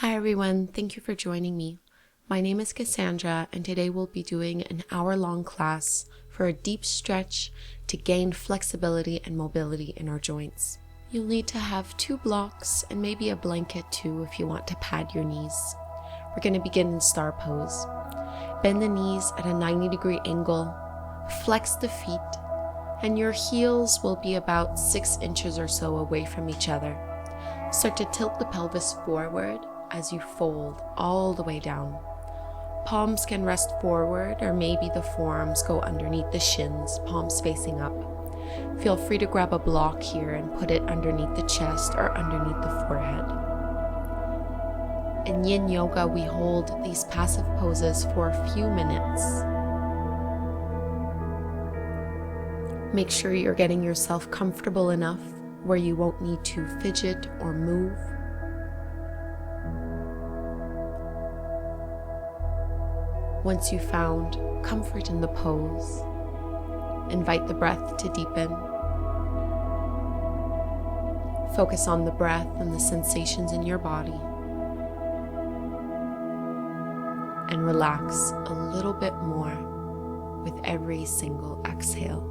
Hi everyone, thank you for joining me. My name is Kassandra and today we'll be doing an hour-long class for a deep stretch to gain flexibility and mobility in our joints. You'll need to have 2 blocks and maybe a blanket too if you want to pad your knees. We're going to begin in star pose. Bend the knees at a 90-degree angle, flex the feet, and your heels will be about 6 inches or so away from each other. Start to tilt the pelvis forward as you fold all the way down. Palms can rest forward, or maybe the forearms go underneath the shins, palms facing up. Feel free to grab a block here and put it underneath the chest or underneath the forehead. In Yin Yoga, we hold these passive poses for a few minutes. Make sure you're getting yourself comfortable enough where you won't need to fidget or move. Once you've found comfort in the pose, invite the breath to deepen. Focus on the breath and the sensations in your body. And relax a little bit more with every single exhale.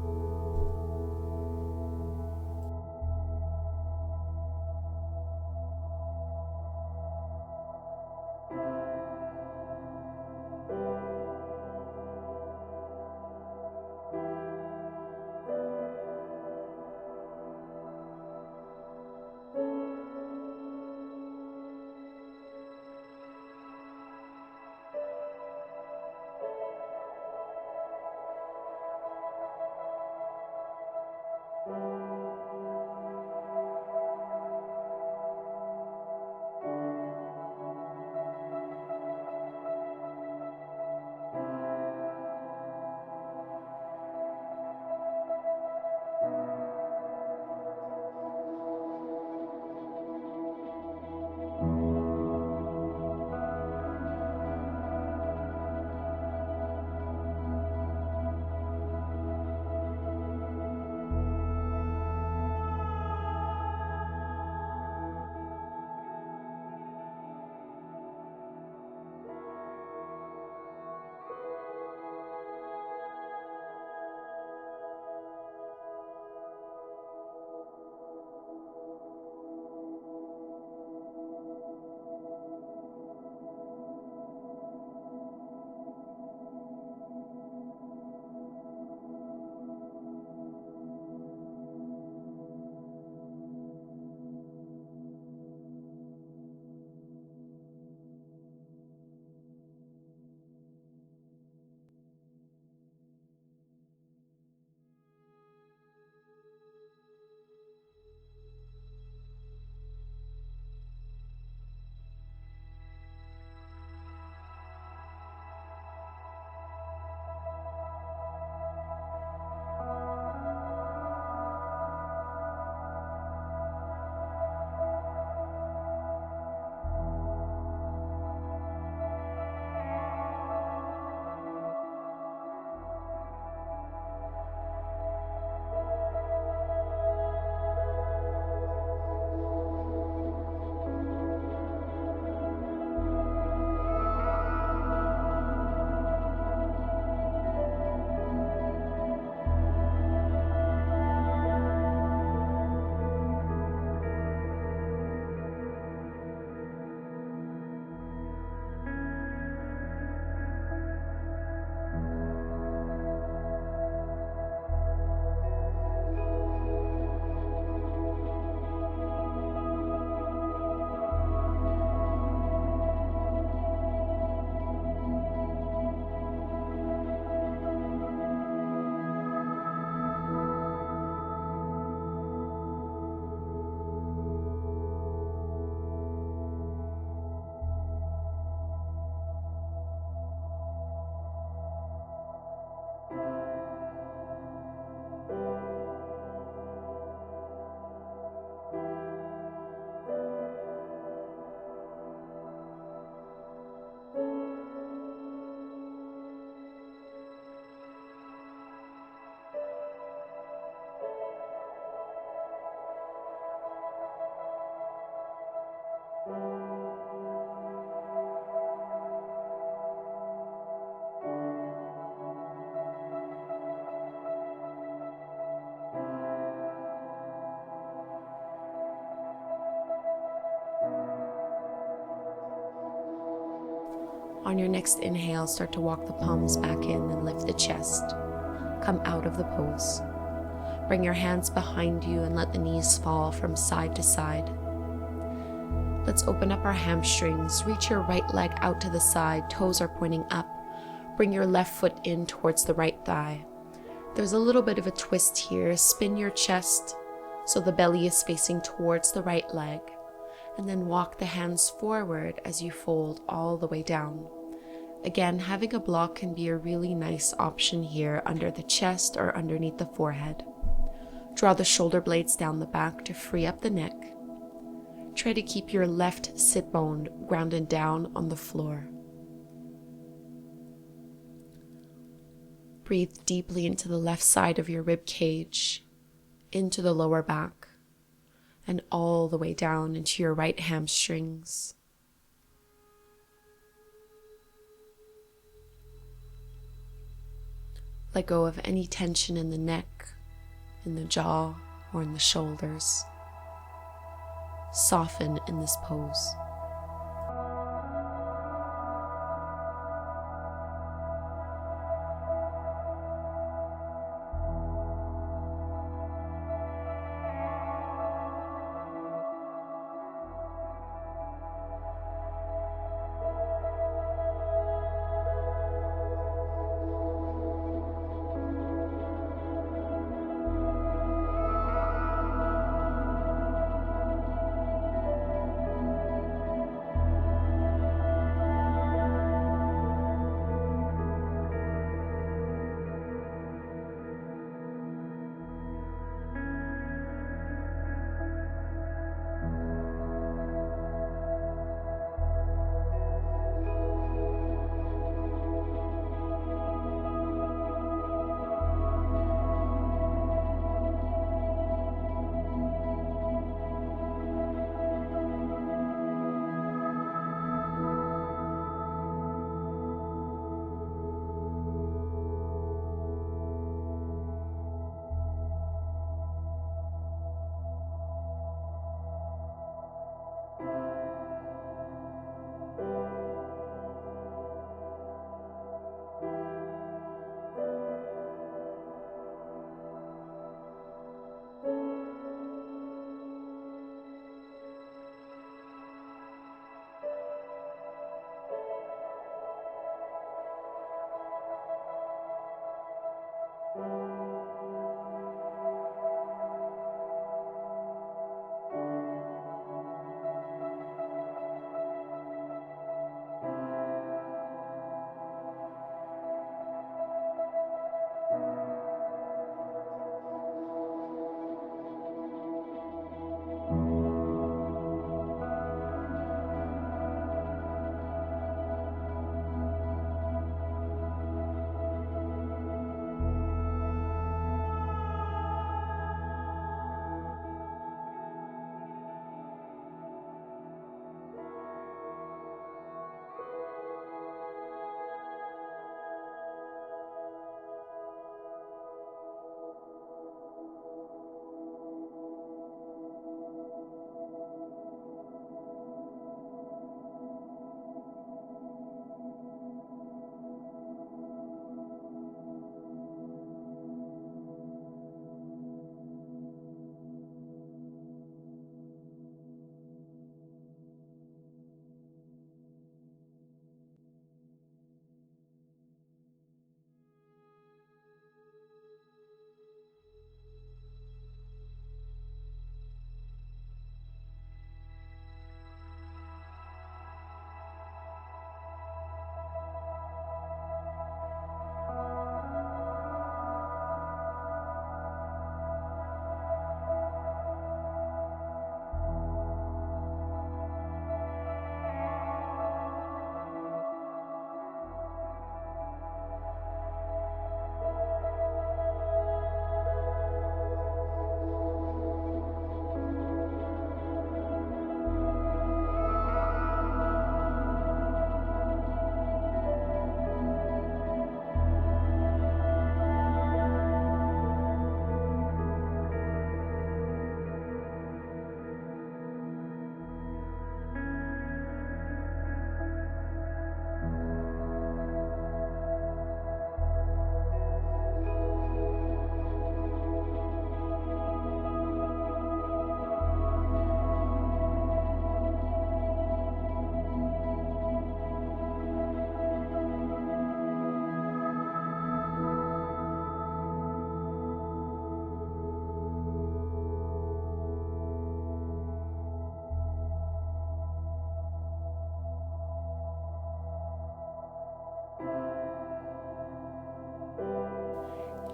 On your next inhale, start to walk the palms back in and lift the chest. Come out of the pose. Bring your hands behind you and let the knees fall from side to side. Let's open up our hamstrings. Reach your right leg out to the side. Toes are pointing up. Bring your left foot in towards the right thigh. There's a little bit of a twist here. Spin your chest so the belly is facing towards the right leg. And then walk the hands forward as you fold all the way down. Again, having a block can be a really nice option here under the chest or underneath the forehead. Draw the shoulder blades down the back to free up the neck. Try to keep your left sit bone grounded down on the floor. Breathe deeply into the left side of your rib cage, into the lower back, and all the way down into your right hamstrings. Let go of any tension in the neck, in the jaw, or in the shoulders. Soften in this pose.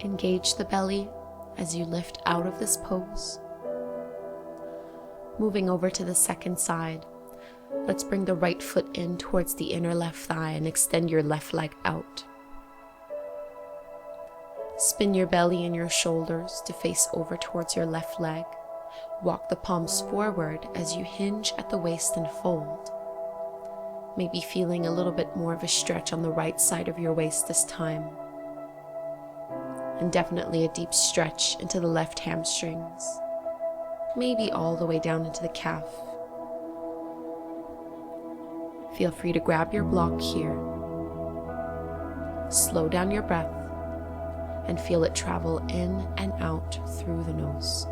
Engage the belly as you lift out of this pose. Moving over to the second side, let's bring the right foot in towards the inner left thigh and extend your left leg out. Spin your belly and your shoulders to face over towards your left leg. Walk the palms forward as you hinge at the waist and fold. Maybe feeling a little bit more of a stretch on the right side of your waist this time. And definitely a deep stretch into the left hamstrings. Maybe all the way down into the calf. Feel free to grab your block here. Slow down your breath and feel it travel in and out through the nose.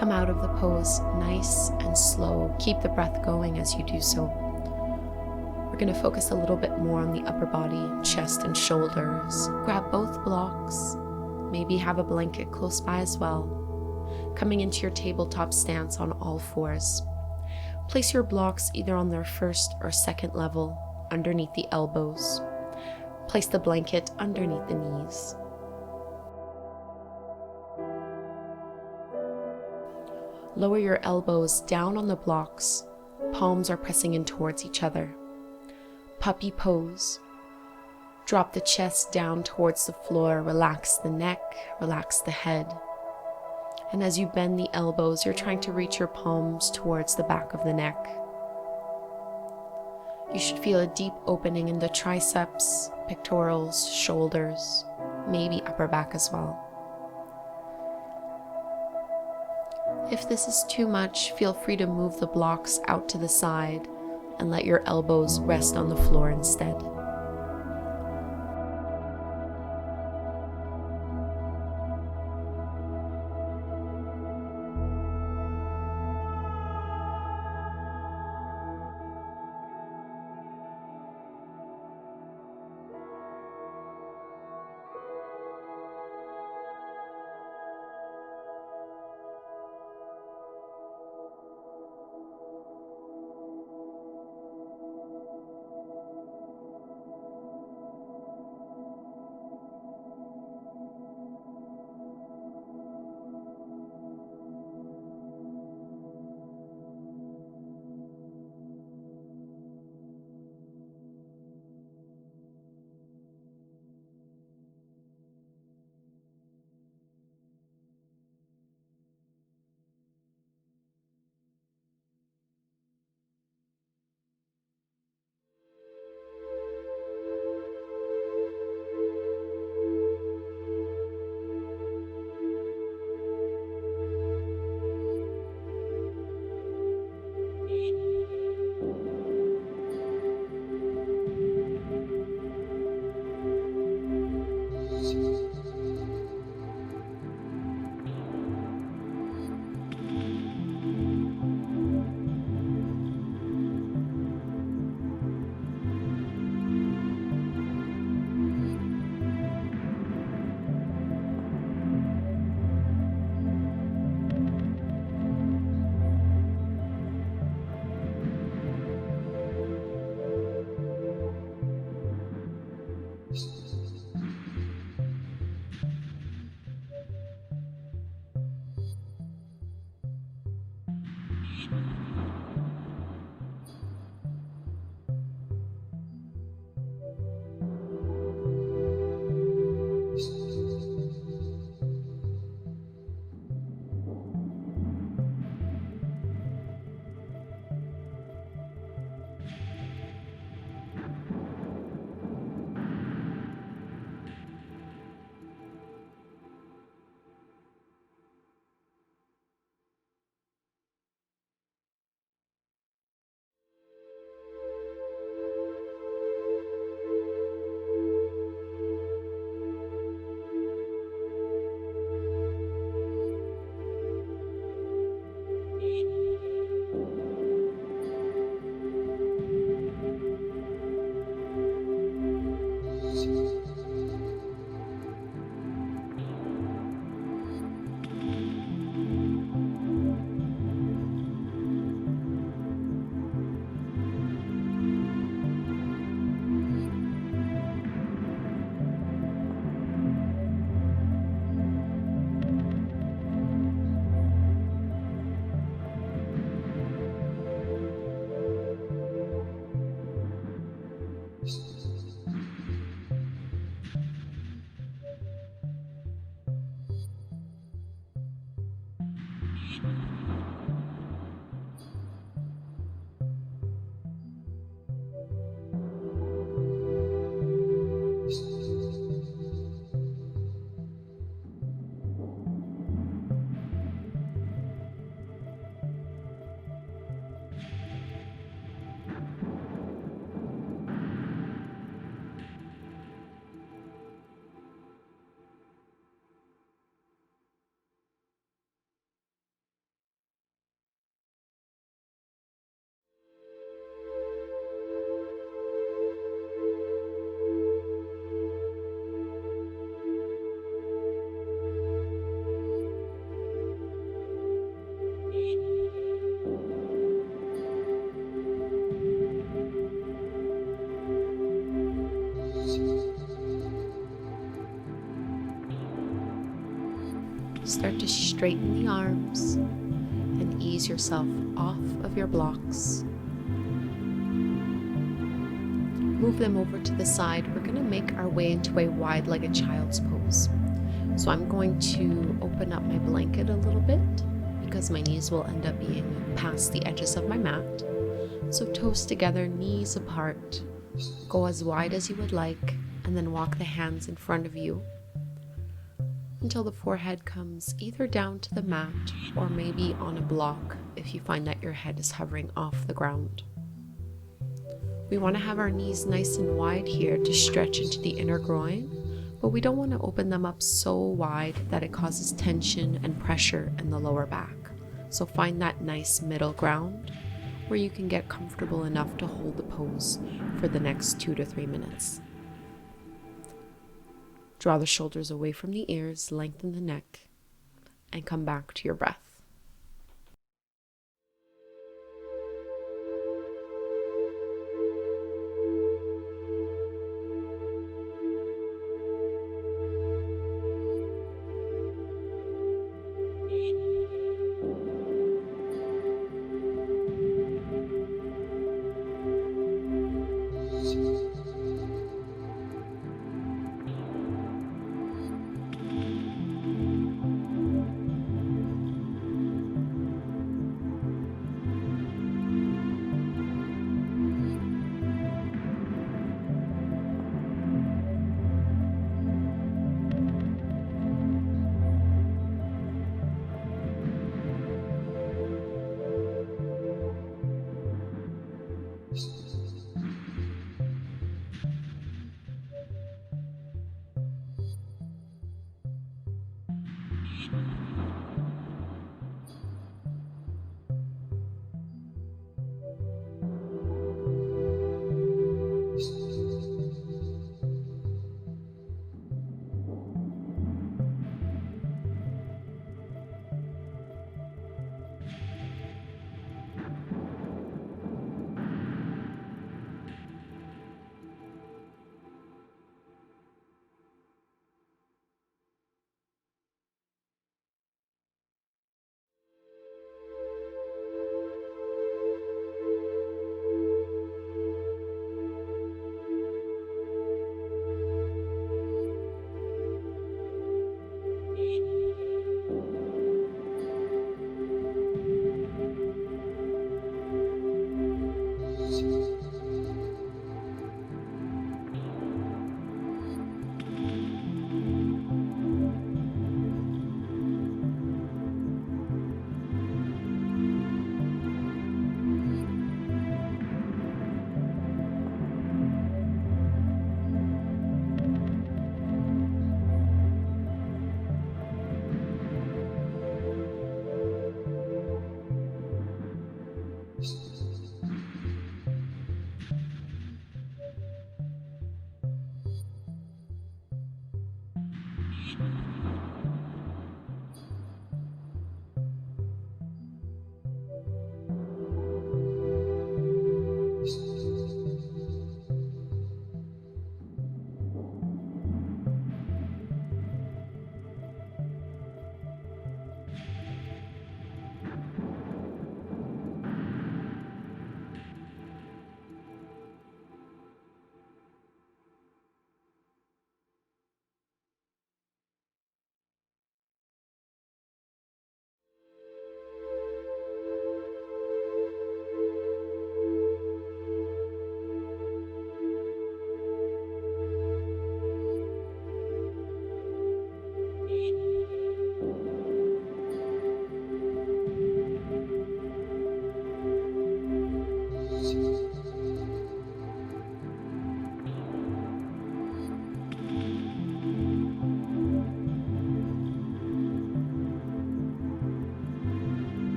Come out of the pose nice and slow. Keep the breath going as you do so. We're going to focus a little bit more on the upper body, chest and shoulders. Grab both blocks. Maybe have a blanket close by as well. Coming into your tabletop stance on all fours. Place your blocks either on their first or second level, underneath the elbows. Place the blanket underneath the knees. Lower your elbows down on the blocks. Palms are pressing in towards each other. Puppy pose. Drop the chest down towards the floor. Relax the neck, relax the head. And as you bend the elbows, you're trying to reach your palms towards the back of the neck. You should feel a deep opening in the triceps, pectorals, shoulders, maybe upper back as well. If this is too much, feel free to move the blocks out to the side and let your elbows rest on the floor instead. Start to straighten the arms and ease yourself off of your blocks. Move them over to the side. We're going to make our way into a wide-legged child's pose. So I'm going to open up my blanket a little bit because my knees will end up being past the edges of my mat. So toes together, knees apart. Go as wide as you would like, and then walk the hands in front of you until the forehead comes either down to the mat or maybe on a block if you find that your head is hovering off the ground. We want to have our knees nice and wide here to stretch into the inner groin, but we don't want to open them up so wide that it causes tension and pressure in the lower back. So find that nice middle ground where you can get comfortable enough to hold the pose for the next 2 to 3 minutes. Draw the shoulders away from the ears, lengthen the neck, and come back to your breath.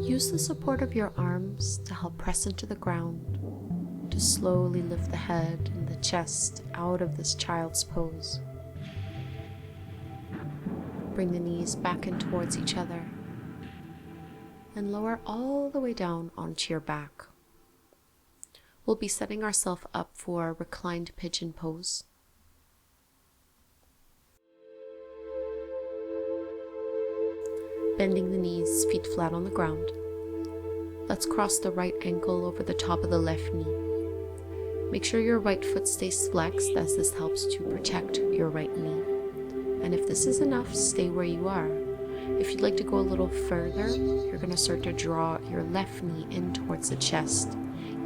Use the support of your arms to help press into the ground, to slowly lift the head and the chest out of this child's pose. Bring the knees back in towards each other and lower all the way down onto your back. We'll be setting ourselves up for reclined pigeon pose. Bending the knees, feet flat on the ground. Let's cross the right ankle over the top of the left knee. Make sure your right foot stays flexed, as this helps to protect your right knee. And if this is enough, stay where you are. If you'd like to go a little further, you're going to start to draw your left knee in towards the chest,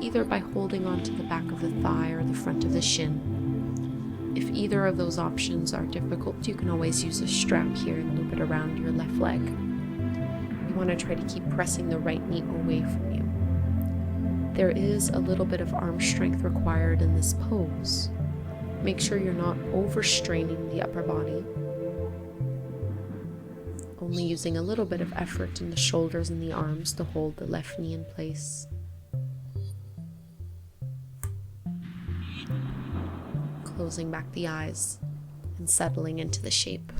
either by holding onto the back of the thigh or the front of the shin. If either of those options are difficult, you can always use a strap here and loop it around your left leg. You want to try to keep pressing the right knee away from you. There is a little bit of arm strength required in this pose. Make sure you're not overstraining the upper body, only using a little bit of effort in the shoulders and the arms to hold the left knee in place. Closing back the eyes and settling into the shape.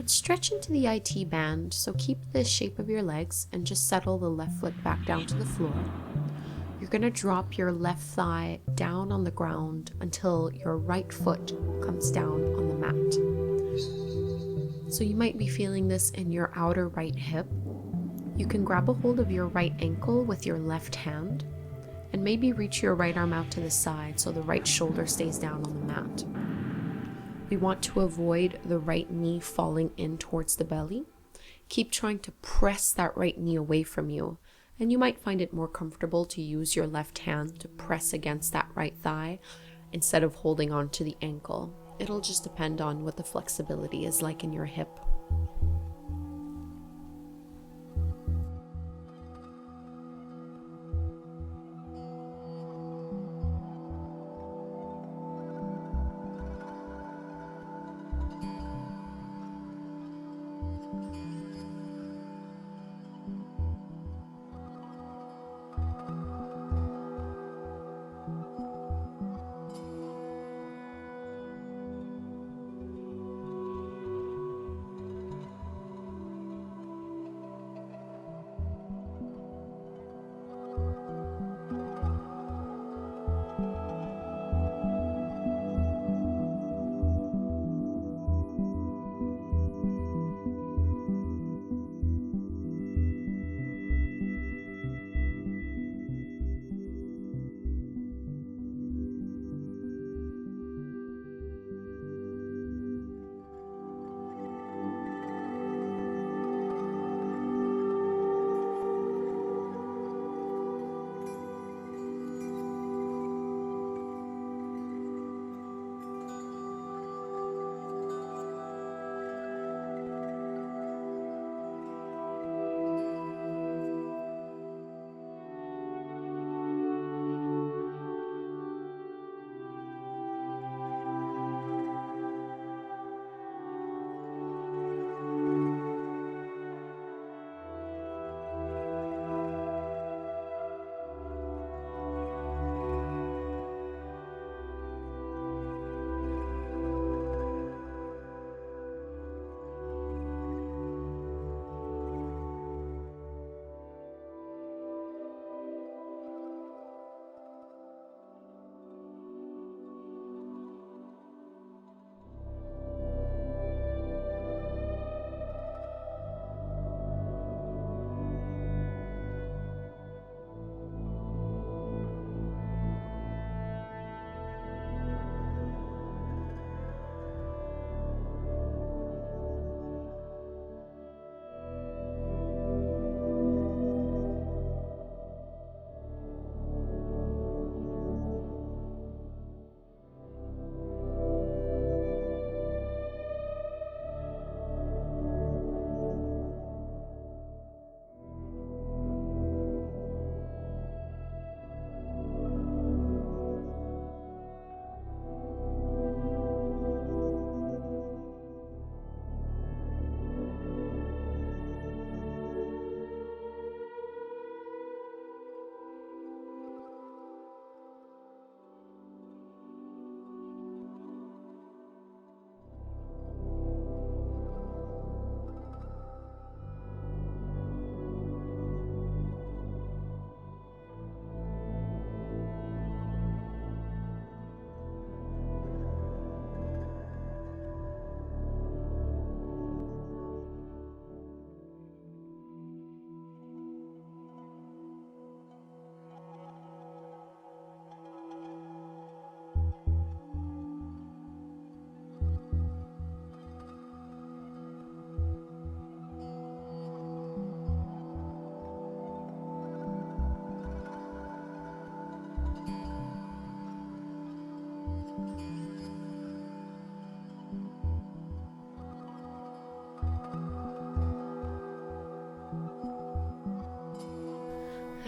Stretch into the IT band, so keep the shape of your legs and just settle the left foot back down to the floor. You're going to drop your left thigh down on the ground until your right foot comes down on the mat. So you might be feeling this in your outer right hip. You can grab a hold of your right ankle with your left hand and maybe reach your right arm out to the side so the right shoulder stays down on the mat. We want to avoid the right knee falling in towards the belly. Keep trying to press that right knee away from you, and you might find it more comfortable to use your left hand to press against that right thigh instead of holding on to the ankle. It'll just depend on what the flexibility is like in your hip.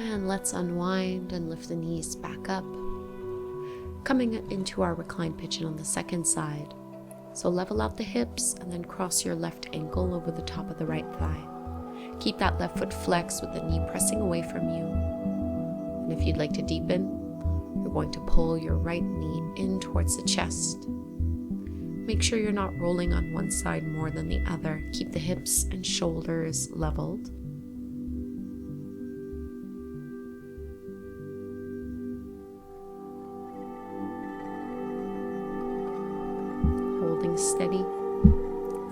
And let's unwind and lift the knees back up, coming into our reclined pigeon on the second side. So level out the hips and then cross your left ankle over the top of the right thigh. Keep that left foot flexed with the knee pressing away from you. And if you'd like to deepen, you're going to pull your right knee in towards the chest. Make sure you're not rolling on one side more than the other. Keep the hips and shoulders leveled. Holding steady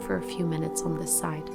for a few minutes on this side.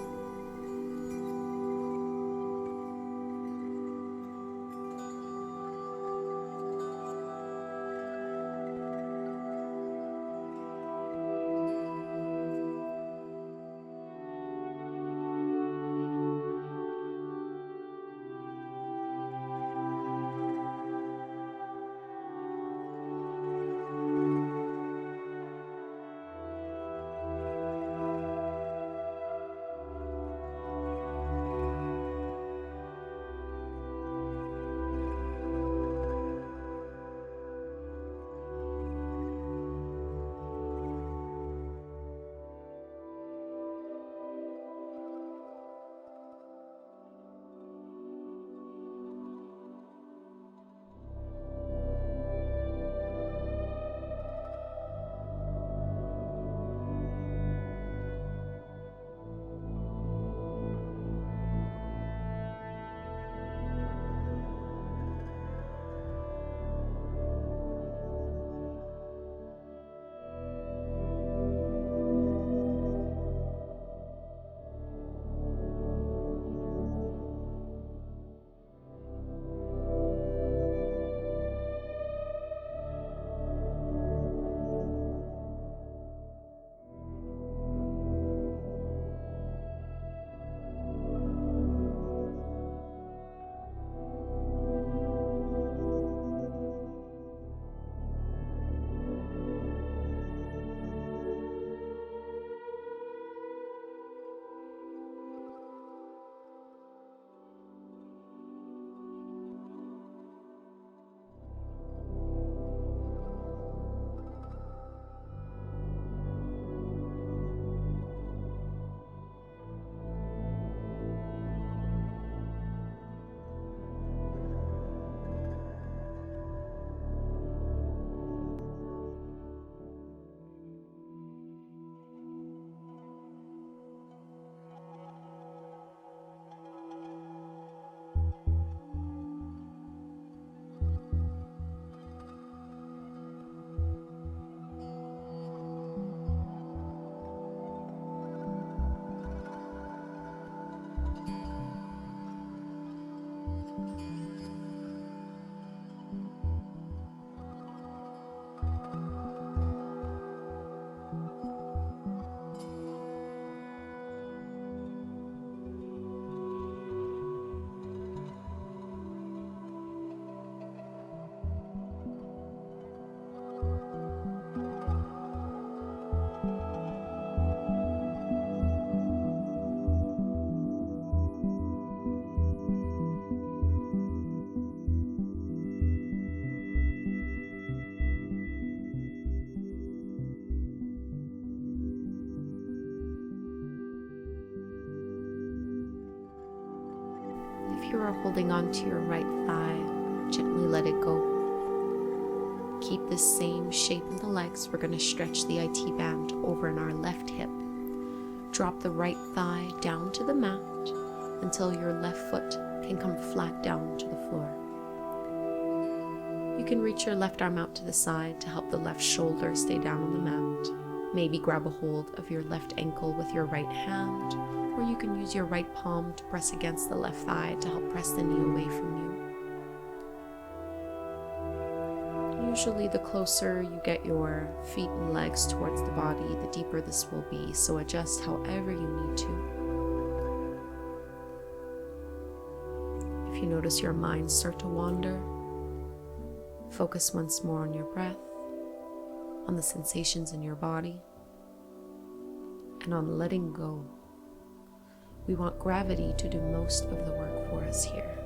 If you are holding on to your right thigh, gently let it go. Keep the same shape in the legs. We're going to stretch the IT band over in our left hip. Drop the right thigh down to the mat until your left foot can come flat down to the floor. You can reach your left arm out to the side to help the left shoulder stay down on the mat. Maybe grab a hold of your left ankle with your right hand, or you can use your right palm to press against the left thigh to help press the knee away from you. Usually the closer you get your feet and legs towards the body, the deeper this will be, so adjust however you need to. If you notice your mind start to wander, focus once more on your breath, on the sensations in your body, and on letting go. We want gravity to do most of the work for us here.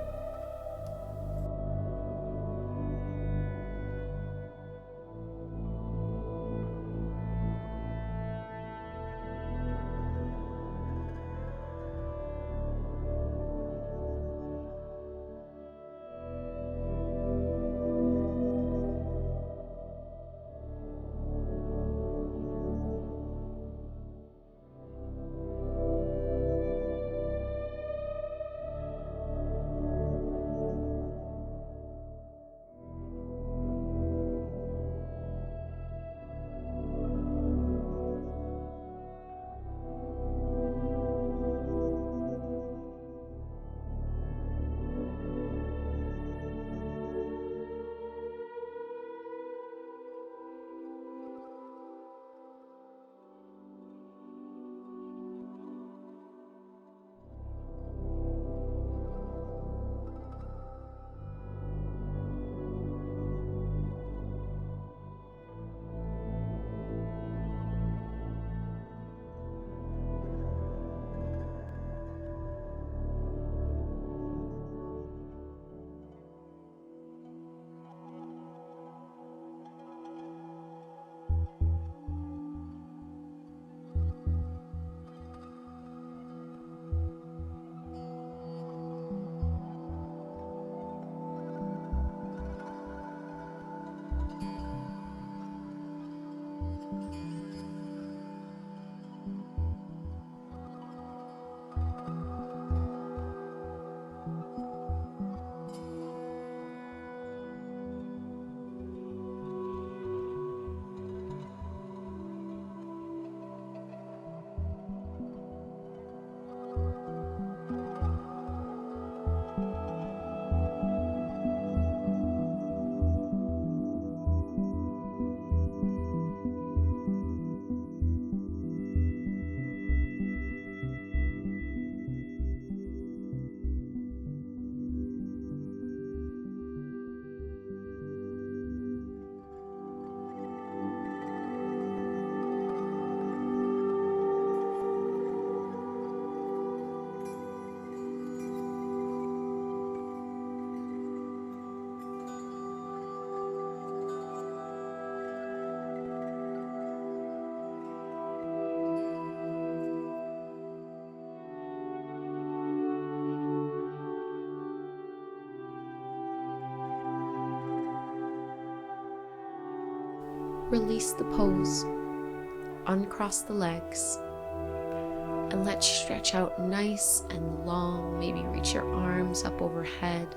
Release the pose, uncross the legs, and let's stretch out nice and long. Maybe reach your arms up overhead.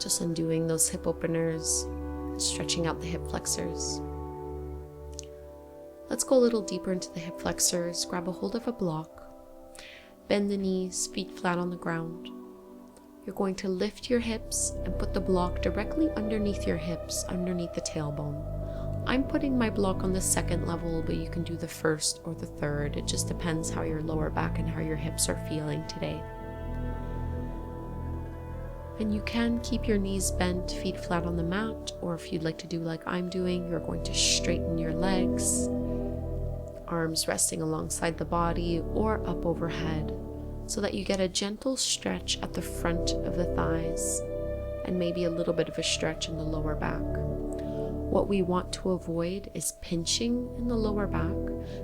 Just undoing those hip openers, stretching out the hip flexors. Let's go a little deeper into the hip flexors. Grab a hold of a block. Bend the knees, feet flat on the ground. You're going to lift your hips and put the block directly underneath your hips, underneath the tailbone. I'm putting my block on the second level, but you can do the first or the third. It just depends how your lower back and how your hips are feeling today. And you can keep your knees bent, feet flat on the mat, or if you'd like to do like I'm doing, you're going to straighten your legs, arms resting alongside the body or up overhead, so that you get a gentle stretch at the front of the thighs and maybe a little bit of a stretch in the lower back. What we want to avoid is pinching in the lower back,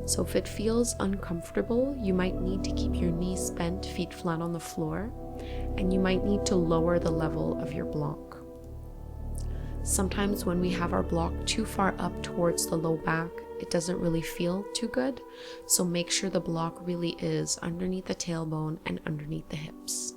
so if it feels uncomfortable, you might need to keep your knees bent, feet flat on the floor, and you might need to lower the level of your block. Sometimes when we have our block too far up towards the low back, it doesn't really feel too good, so make sure the block really is underneath the tailbone and underneath the hips.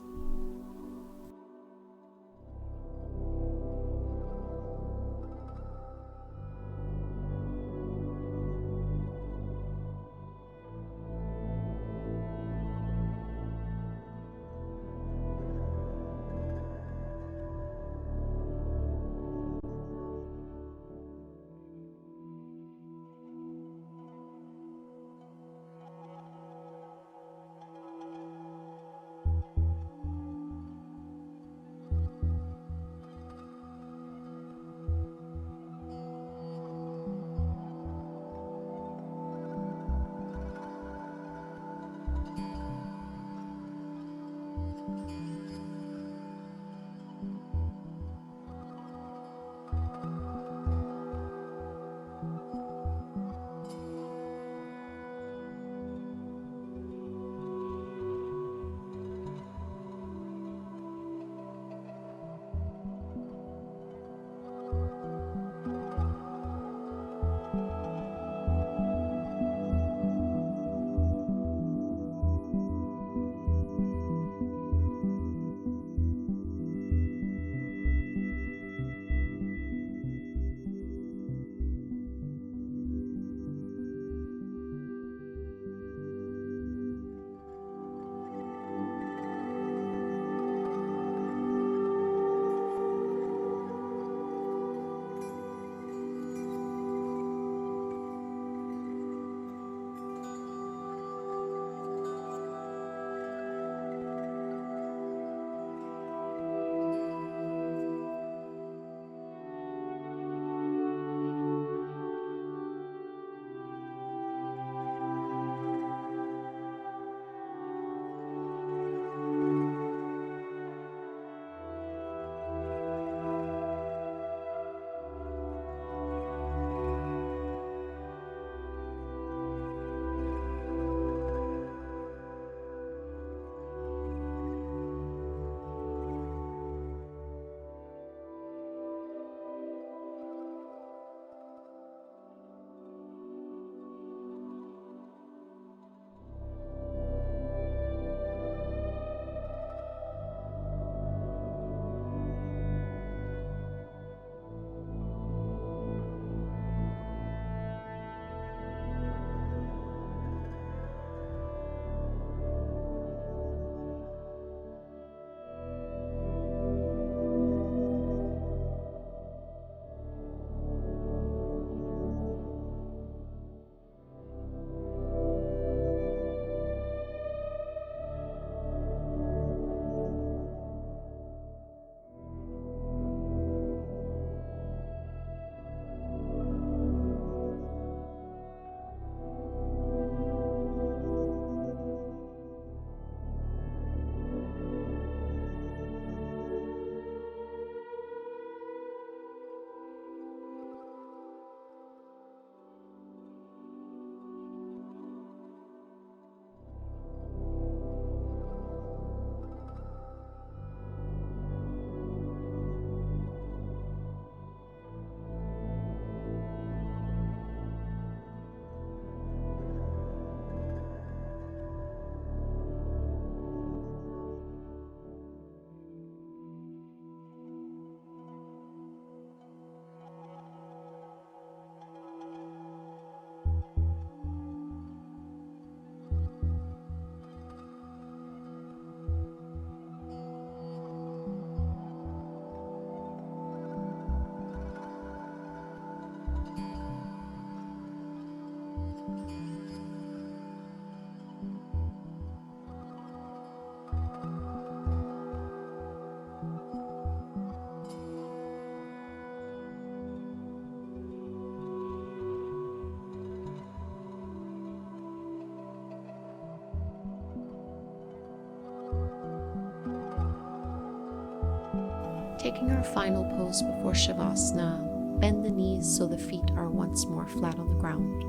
Taking our final pose before Savasana, bend the knees so the feet are once more flat on the ground.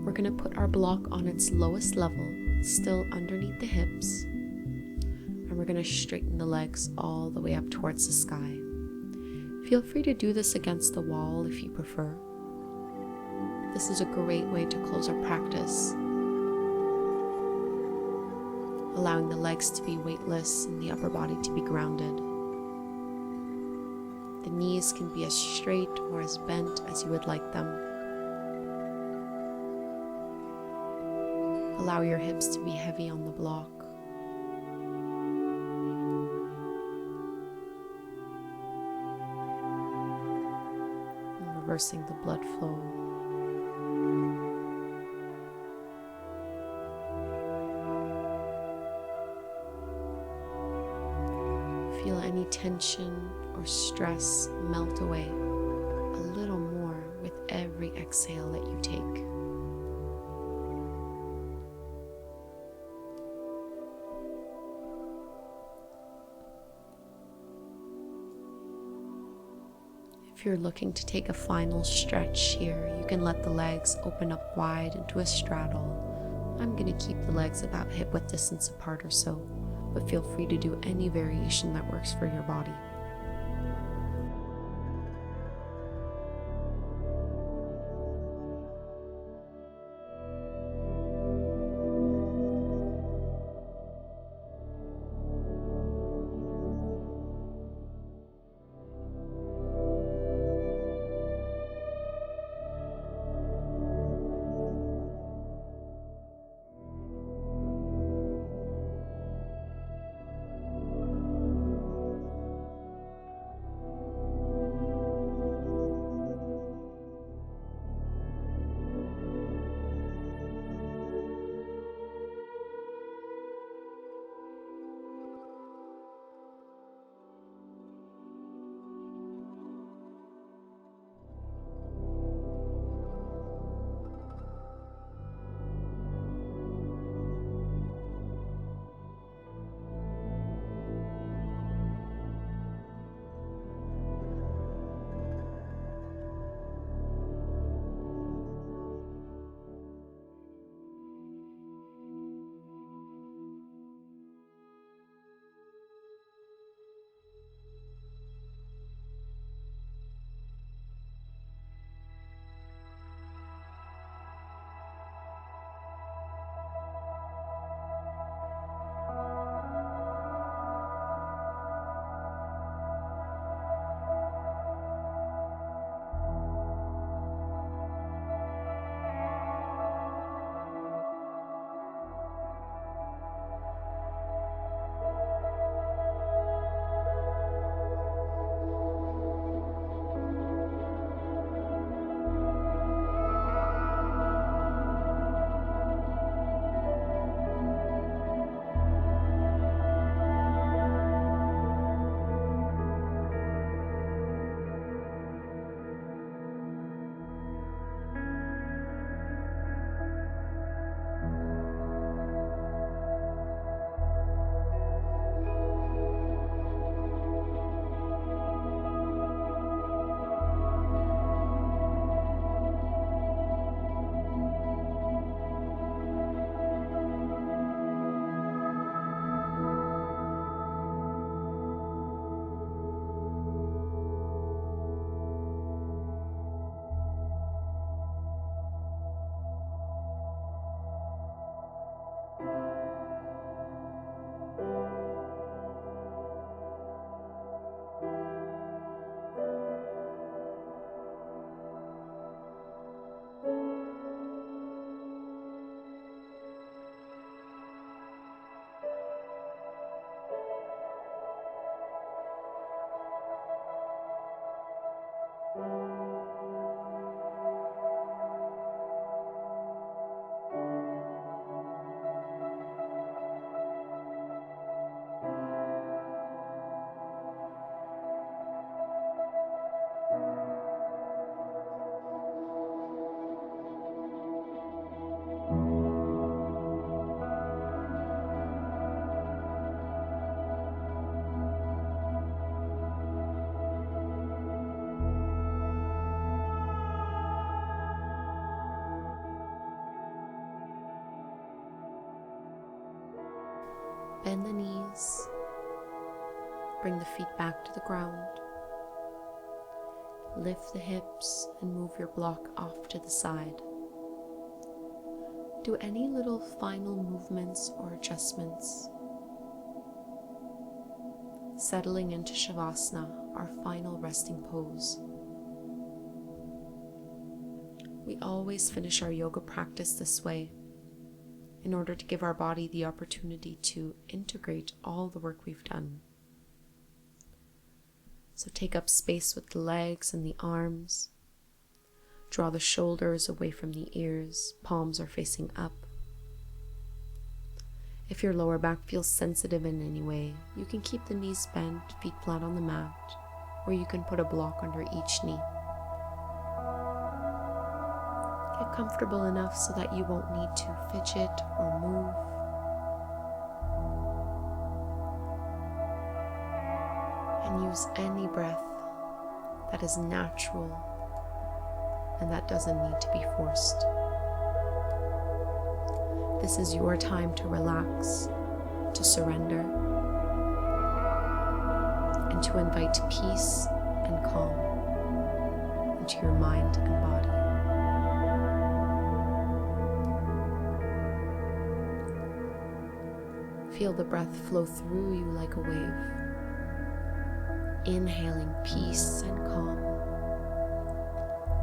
We're going to put our block on its lowest level, still underneath the hips, and we're going to straighten the legs all the way up towards the sky. Feel free to do this against the wall if you prefer. This is a great way to close our practice, allowing the legs to be weightless and the upper body to be grounded. The knees can be as straight or as bent as you would like them. Allow your hips to be heavy on the block. And reversing the blood flow. Feel any tension or stress melt away a little more with every exhale that you take. If you're looking to take a final stretch here, you can let the legs open up wide into a straddle. I'm going to keep the legs about hip width distance apart or so, but feel free to do any variation that works for your body. Bend the knees. Bring the feet back to the ground. Lift the hips and move your block off to the side. Do any little final movements or adjustments. Settling into Savasana, our final resting pose. We always finish our yoga practice this way in order to give our body the opportunity to integrate all the work we've done. So take up space with the legs and the arms. Draw the shoulders away from the ears, palms are facing up. If your lower back feels sensitive in any way, you can keep the knees bent, feet flat on the mat, or you can put a block under each knee. Get comfortable enough so that you won't need to fidget or move. And use any breath that is natural and that doesn't need to be forced. This is your time to relax, to surrender, and to invite peace and calm into your mind and body. Feel the breath flow through you like a wave. Inhaling peace and calm.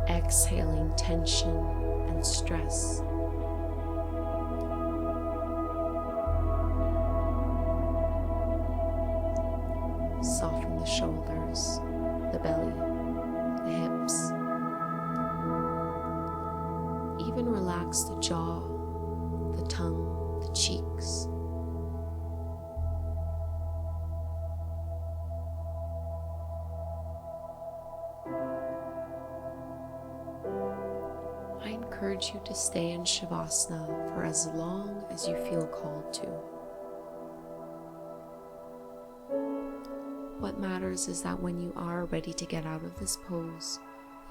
Exhaling tension and stress. Soften the shoulders, the belly, the hips. Even relax the jaw, the tongue, the cheeks. I encourage you to stay in Savasana for as long as you feel called to. What matters is that when you are ready to get out of this pose,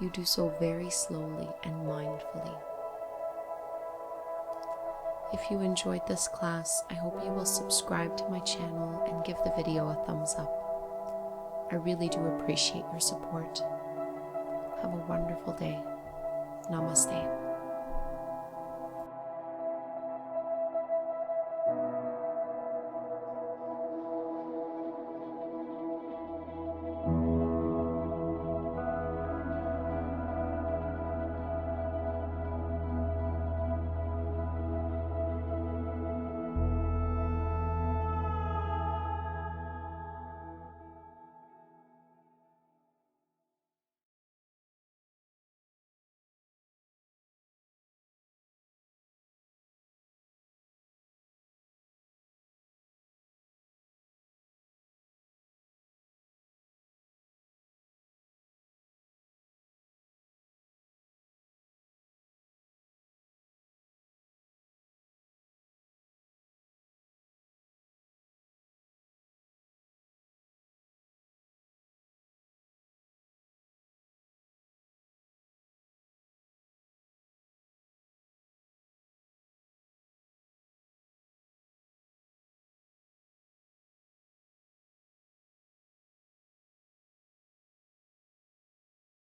you do so very slowly and mindfully. If you enjoyed this class, I hope you will subscribe to my channel and give the video a thumbs up. I really do appreciate your support. Have a wonderful day. Namaste.